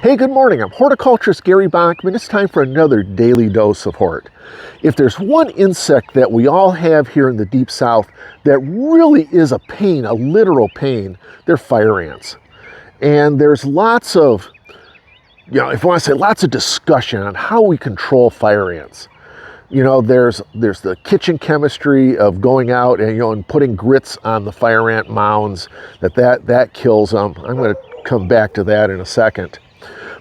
Hey, good morning. I'm horticulturist Gary Bachman. It's time for another daily dose of hort. If there's one insect that we all have here in the Deep South that really is a pain, a literal pain, they're fire ants. And there's lots of, if you want to say, lots of discussion on how we control fire ants. There's the kitchen chemistry of going out and putting grits on the fire ant mounds that kills them. I'm going to come back to that in a second.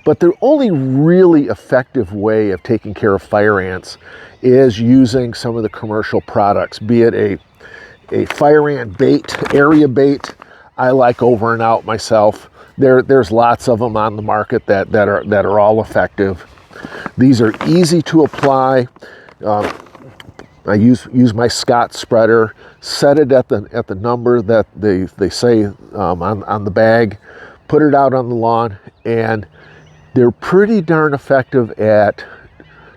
But the only really effective way of taking care of fire ants is using some of the commercial products, be it a fire ant bait, area bait. I like Over and Out myself. There's lots of them on the market that are all effective. These are easy to apply. I use my Scott spreader, set it at the number that they say on the bag, put it out on the lawn, and they're pretty darn effective at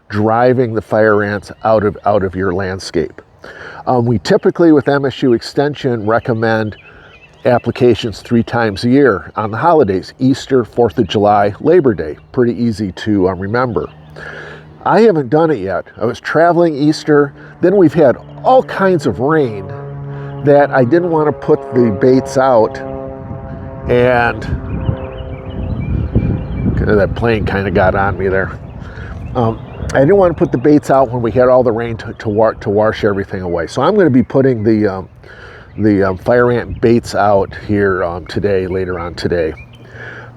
driving the fire ants out of your landscape. We typically, with MSU Extension, recommend applications 3 times a year on the holidays: Easter, 4th of July, Labor Day. Pretty easy to remember. I haven't done it yet. I was traveling Easter, then we've had all kinds of rain that I didn't want to put the baits out, and that plane kind of got on me there. I didn't want to put the baits out when we had all the rain to wash everything away. So I'm going to be putting the fire ant baits out here later on today.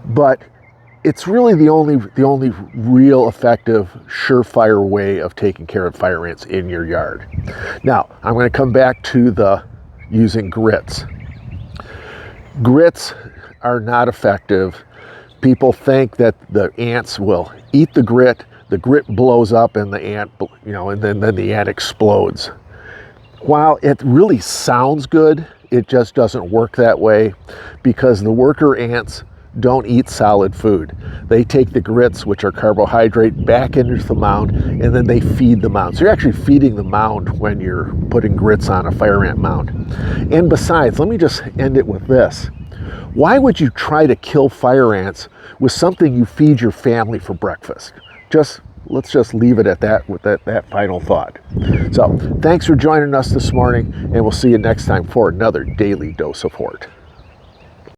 But it's really the only real effective, surefire way of taking care of fire ants in your yard. Now, I'm going to come back to using grits. Grits are not effective. People think that the ants will eat the grit blows up, and the ant, and then the ant explodes. While it really sounds good, it just doesn't work that way, because the worker ants don't eat solid food. They take the grits, which are carbohydrate, back into the mound, and then they feed the mound. So you're actually feeding the mound when you're putting grits on a fire ant mound. And besides, let me just end it with this. Why would you try to kill fire ants with something you feed your family for breakfast? Let's just leave it at that with that final thought. So thanks for joining us this morning, and we'll see you next time for another daily dose of hort.